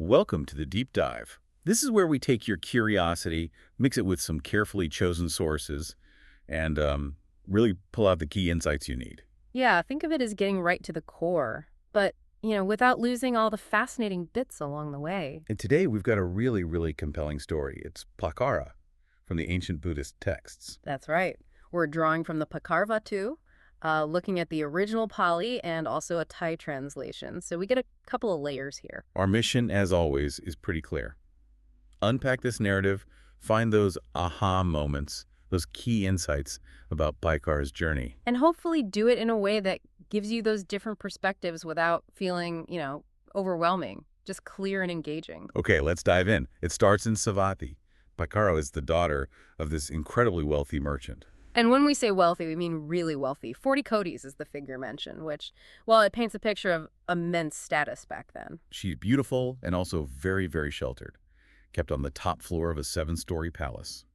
Welcome to the Deep Dive. This is where we take your curiosity, mix it with some carefully chosen sources, and really pull out the key insights you need. Yeah, think of it as getting right to the core, but, without losing all the fascinating bits along the way. And today we've got a really, really compelling story. It's Paṭācārā from the ancient Buddhist texts. That's right. We're drawing from the Paṭācārāvatthu, looking at the original Pali and also a Thai translation. So we get a couple of layers here. Our mission, as always, is pretty clear. Unpack this narrative, find those aha moments, those key insights about Paṭācāra's journey. And hopefully do it in a way that gives you those different perspectives without feeling, overwhelming, just clear and engaging. Okay, let's dive in. It starts in Savatthi. Paṭācārā is the daughter of this incredibly wealthy merchant. And when we say wealthy, we mean really wealthy. 40 kodis is the figure mentioned, which, well, it paints a picture of immense status back then. She's beautiful and also very, very sheltered, kept on the top floor of a 7-story palace.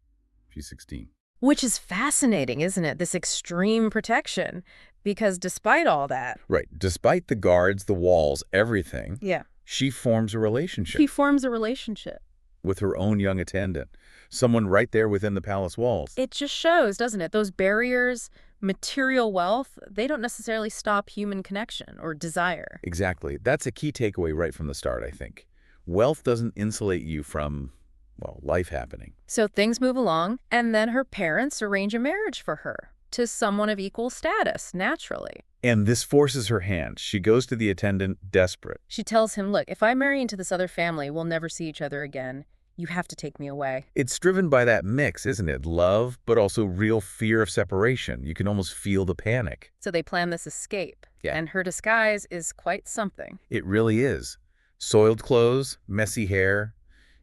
She's 16. Which is fascinating, isn't it? This extreme protection. Because despite all that... Right. Despite the guards, the walls, everything, Yeah. she forms a relationship She forms a relationship. with her own young attendant, someone right there within the palace walls. It just shows, doesn't it? Those barriers, material wealth, they don't necessarily stop human connection or desire. Exactly. That's a key takeaway right from the start, I think. Wealth doesn't insulate you from, well, life happening. So things move along, and then her parents arrange a marriage for her to someone of equal status, naturally. And this forces her hand. She goes to the attendant desperate. She tells him, look, if I marry into this other family, we'll never see each other again. You have to take me away. It's driven by that mix, isn't it? Love, but also real fear of separation. You can almost feel the panic. So they plan this escape. Yeah. And her disguise is quite something. It really is. Soiled clothes, messy hair.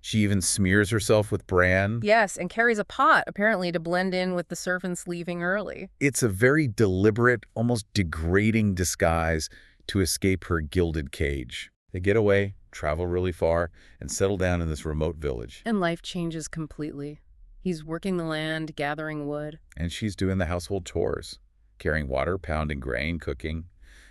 She even smears herself with bran. Yes, and carries a pot, apparently, to blend in with the servants leaving early. It's a very deliberate, almost degrading disguise to escape her gilded cage. They get away, travel really far, and settle down in this remote village. And life changes completely. He's working the land, gathering wood. And she's doing the household chores, carrying water, pounding grain, cooking.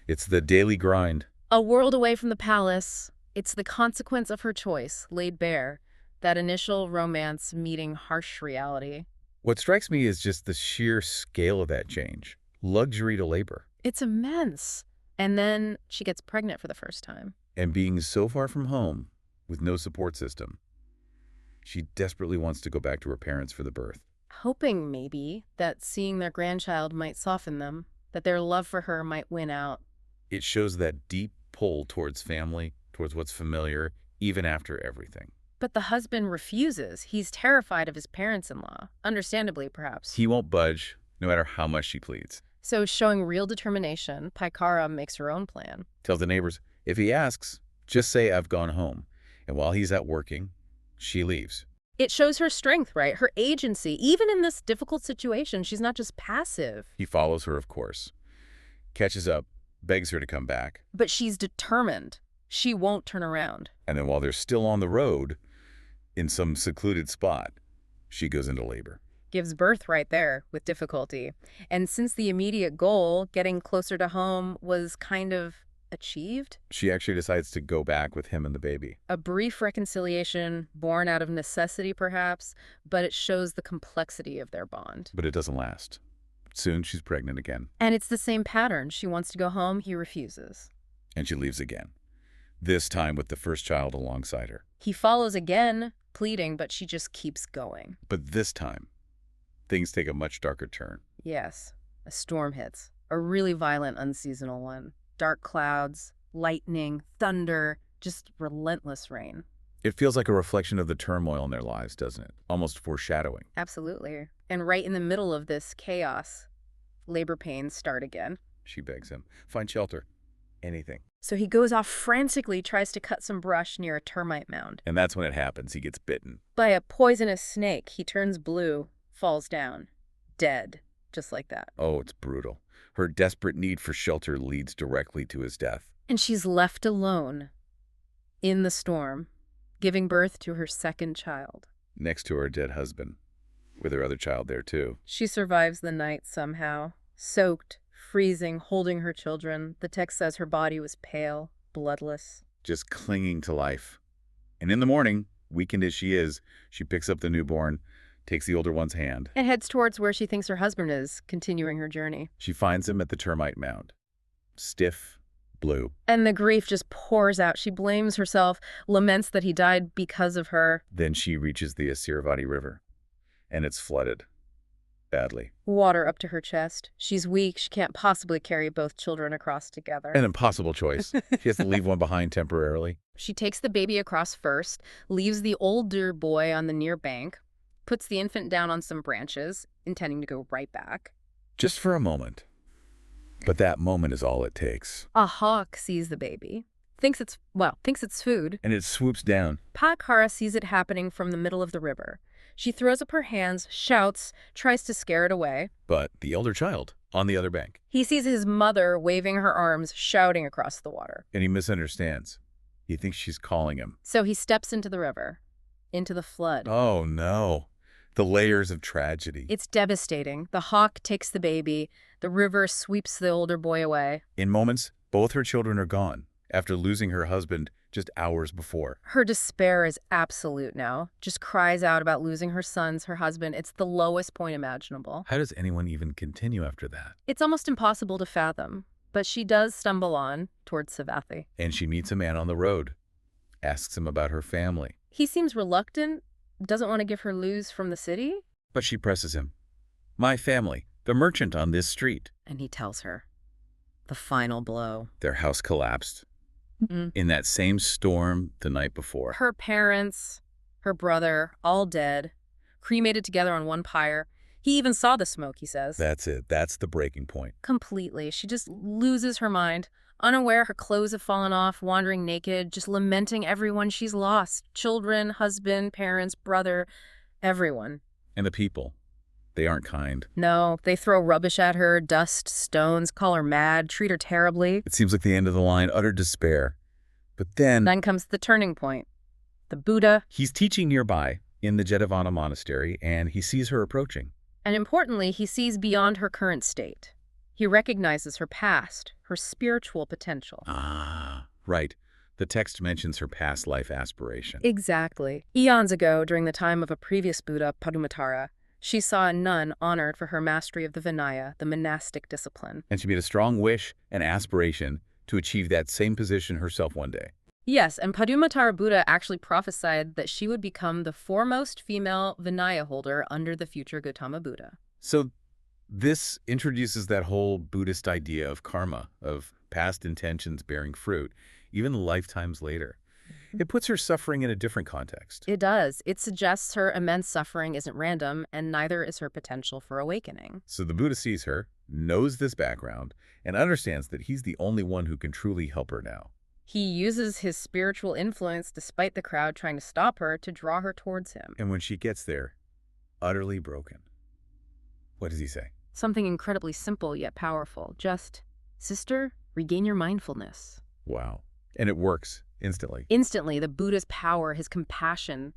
It's the daily grind. A world away from the palace. It's the consequence of her choice, laid bare. That initial romance meeting harsh reality. What strikes me is just the sheer scale of that change. Luxury to labor. It's immense. And then she gets pregnant for the first time. And being so far from home, with no support system, she desperately wants to go back to her parents for the birth. Hoping, maybe, that seeing their grandchild might soften them, that their love for her might win out. It shows that deep pull towards family, towards what's familiar, even after everything. But the husband refuses. He's terrified of his parents-in-law. Understandably, perhaps. He won't budge, no matter how much she pleads. So, showing real determination, Paṭācārā makes her own plan. Tells the neighbors, if he asks, just say I've gone home. And while he's out working, she leaves. It shows her strength, right? Her agency. Even in this difficult situation, she's not just passive. He follows her, of course. Catches up, begs her to come back. But she's determined. She won't turn around. And then while they're still on the road, in some secluded spot, she goes into labor. Gives birth right there with difficulty. And since the immediate goal, getting closer to home, was kind of achieved, She actually decides to go back with him and the baby. a brief reconciliation born out of necessity, perhaps, but it shows the complexity of their bond. But it doesn't last. Soon she's pregnant again, And it's the same pattern. She wants to go home, he refuses. and she leaves again. This time with the first child alongside her. He follows again, pleading, but she just keeps going. But this time, things take a much darker turn. Yes, a storm hits. A really violent, unseasonal one. Dark clouds, lightning, thunder, just relentless rain. It feels like a reflection of the turmoil in their lives, doesn't it? Almost foreshadowing. Absolutely. And right in the middle of this chaos, labor pains start again. She begs him, find shelter. Anything. So he goes off frantically, tries to cut some brush near a termite mound. And that's when it happens. He gets bitten. By a poisonous snake, he turns blue, falls down, dead, just like that. Oh, it's brutal. Her desperate need for shelter leads directly to his death. And she's left alone in the storm, giving birth to her second child. Next to her dead husband, with her other child there too. She survives the night somehow, soaked, freezing, holding her children. The text says her body was pale, bloodless. Just clinging to life. And in the morning, weakened as she is, she picks up the newborn, takes the older one's hand. And heads towards where she thinks her husband is, continuing her journey. She finds him at the termite mound. Stiff, blue. And the grief just pours out. She blames herself, laments that he died because of her. Then she reaches the Savatthi River, and it's flooded. Badly. Water up to her chest. She's weak. She can't possibly carry both children across together. An impossible choice. She has to leave one behind temporarily. She takes the baby across first, leaves the older boy on the near bank, puts the infant down on some branches, intending to go right back. Just for a moment. But that moment is all it takes. A hawk sees the baby, thinks it's food. And it swoops down. Patacara sees it happening from the middle of the river. She throws up her hands, shouts, tries to scare it away. But the elder child, on the other bank. He sees his mother waving her arms, shouting across the water. And he misunderstands. He thinks she's calling him. So he steps into the river, into the flood. Oh, no. The layers of tragedy. It's devastating. The hawk takes the baby. The river sweeps the older boy away. In moments, both her children are gone, after losing her husband just hours before. Her despair is absolute now. Just cries out about losing her sons, her husband. It's the lowest point imaginable. How does anyone even continue after that? It's almost impossible to fathom. But she does stumble on towards Savatthi. And she meets a man on the road, asks him about her family. He seems reluctant, doesn't want to give her news from the city. But she presses him. My family, the merchant on this street. And he tells her. The final blow. Their house collapsed. In that same storm the night before. Her parents, her brother, all dead, cremated together on one pyre. He even saw the smoke, he says. That's it. That's the breaking point. Completely. She just loses her mind. Unaware, her clothes have fallen off, wandering naked, just lamenting everyone she's lost. Children, husband, parents, brother, everyone. And the people, they aren't kind. No, they throw rubbish at her, dust, stones, call her mad, treat her terribly. It seems like the end of the line, utter despair. But then comes the turning point. The Buddha. He's teaching nearby in the Jetavana monastery, and he sees her approaching. And importantly, he sees beyond her current state. He recognizes her past, her spiritual potential. Ah, right. The text mentions her past life aspiration. Exactly. Eons ago, during the time of a previous Buddha, Padumuttara, she saw a nun honored for her mastery of the Vinaya, the monastic discipline. And she made a strong wish and aspiration to achieve that same position herself one day. Yes, and Padumuttara Buddha actually prophesied that she would become the foremost female Vinaya holder under the future Gautama Buddha. So this introduces that whole Buddhist idea of karma, of past intentions bearing fruit, even lifetimes later. It puts her suffering in a different context. It does. It suggests her immense suffering isn't random, and neither is her potential for awakening. So the Buddha sees her, knows this background, and understands that he's the only one who can truly help her now. He uses his spiritual influence, despite the crowd trying to stop her, to draw her towards him. And when she gets there, utterly broken, what does he say? Something incredibly simple yet powerful. Just, sister, regain your mindfulness. Wow. And it works. Instantly. Instantly, the Buddha's power, his compassion,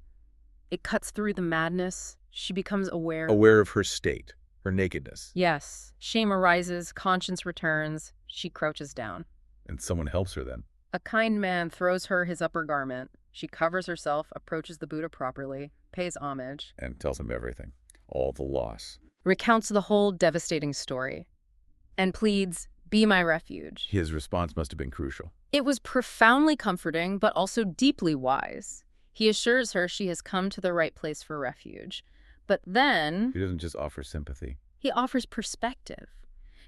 it cuts through the madness. She becomes aware. Aware of her state, her nakedness. Yes. Shame arises, conscience returns. She crouches down. And someone helps her then. A kind man throws her his upper garment. She covers herself, approaches the Buddha properly, pays homage. And tells him everything. All the loss. Recounts the whole devastating story. And pleads, be my refuge. His response must have been crucial. It was profoundly comforting, but also deeply wise. He assures her she has come to the right place for refuge. But then He doesn't just offer sympathy. he offers perspective.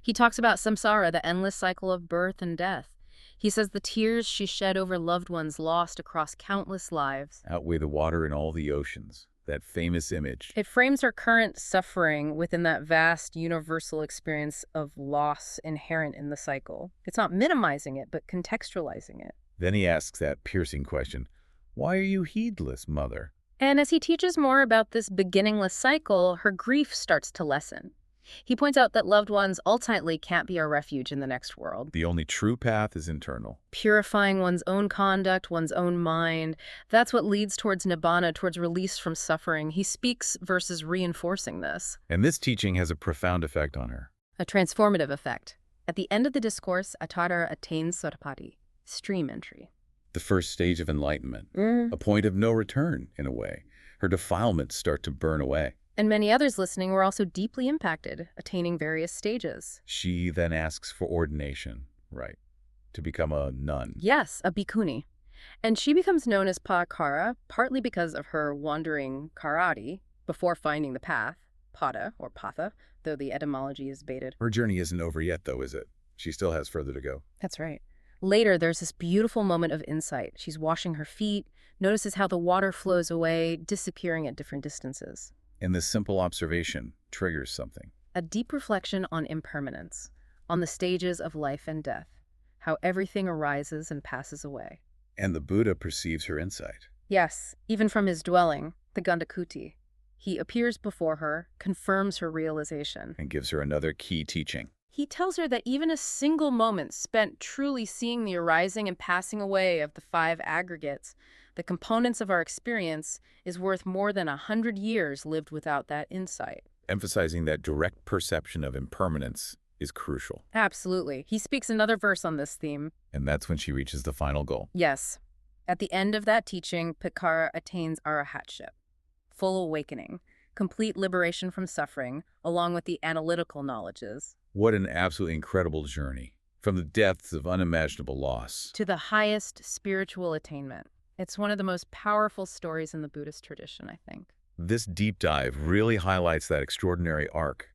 He talks about samsara, the endless cycle of birth and death. He says the tears she shed over loved ones lost across countless lives Outweigh the water in all the oceans. That famous image. It frames her current suffering within that vast universal experience of loss inherent in the cycle. It's not minimizing it, but contextualizing it. Then he asks that piercing question, why are you heedless, mother? And as he teaches more about this beginningless cycle, her grief starts to lessen. He points out that loved ones ultimately can't be our refuge in the next world. The only true path is internal. Purifying one's own conduct, one's own mind, that's what leads towards nibbana, towards release from suffering. He speaks versus reinforcing this. And this teaching has a profound effect on her. A transformative effect. At the end of the discourse, Atara attains Sotapadhi, stream entry. The first stage of enlightenment, Mm. a point of no return, in a way. Her defilements start to burn away. And many others listening were also deeply impacted, attaining various stages. She then asks for ordination, right, to become a nun. Yes, a bhikkhuni. And she becomes known as Patacara, partly because of her wandering karate before finding the path, Pata or Patha, though the etymology is debated. Her journey isn't over yet, though, is it? She still has further to go. That's right. Later, there's this beautiful moment of insight. She's washing her feet, notices how the water flows away, disappearing at different distances. And this simple observation triggers something. A deep reflection on impermanence, on the stages of life and death, how everything arises and passes away. And the Buddha perceives her insight. Yes, even from his dwelling, the Gandakuti. He appears before her, confirms her realization. And gives her another key teaching. He tells her that even a single moment spent truly seeing the arising and passing away of the 5 aggregates, the components of our experience, is worth more than 100 years lived without that insight. Emphasizing that direct perception of impermanence is crucial. Absolutely. He speaks another verse on this theme. And that's when she reaches the final goal. Yes. At the end of that teaching, Patacara attains arhatship, full awakening, complete liberation from suffering, along with the analytical knowledges. What an absolutely incredible journey. From the depths of unimaginable loss to the highest spiritual attainment. It's one of the most powerful stories in the Buddhist tradition, I think. This deep dive really highlights that extraordinary arc.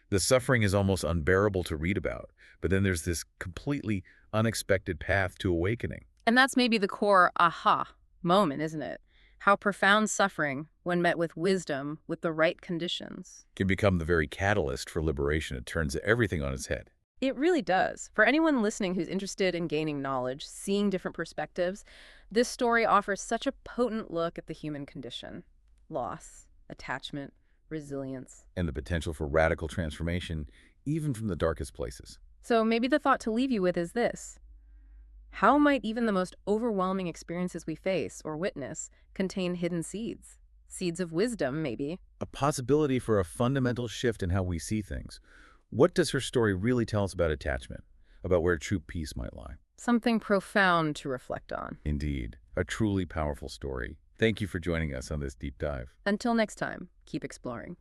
The suffering is almost unbearable to read about, but then there's this completely unexpected path to awakening. And that's maybe the core aha moment, isn't it? How profound suffering, when met with wisdom, with the right conditions, Can become the very catalyst for liberation. It turns everything on its head. It really does. For anyone listening who's interested in gaining knowledge, seeing different perspectives, this story offers such a potent look at the human condition. Loss, attachment, resilience. And the potential for radical transformation, even from the darkest places. So maybe the thought to leave you with is this. How might even the most overwhelming experiences we face or witness contain hidden seeds? Seeds of wisdom, maybe. A possibility for a fundamental shift in how we see things. What does her story really tell us about attachment? About where true peace might lie? Something profound to reflect on. Indeed, a truly powerful story. Thank you for joining us on this deep dive. Until next time, keep exploring.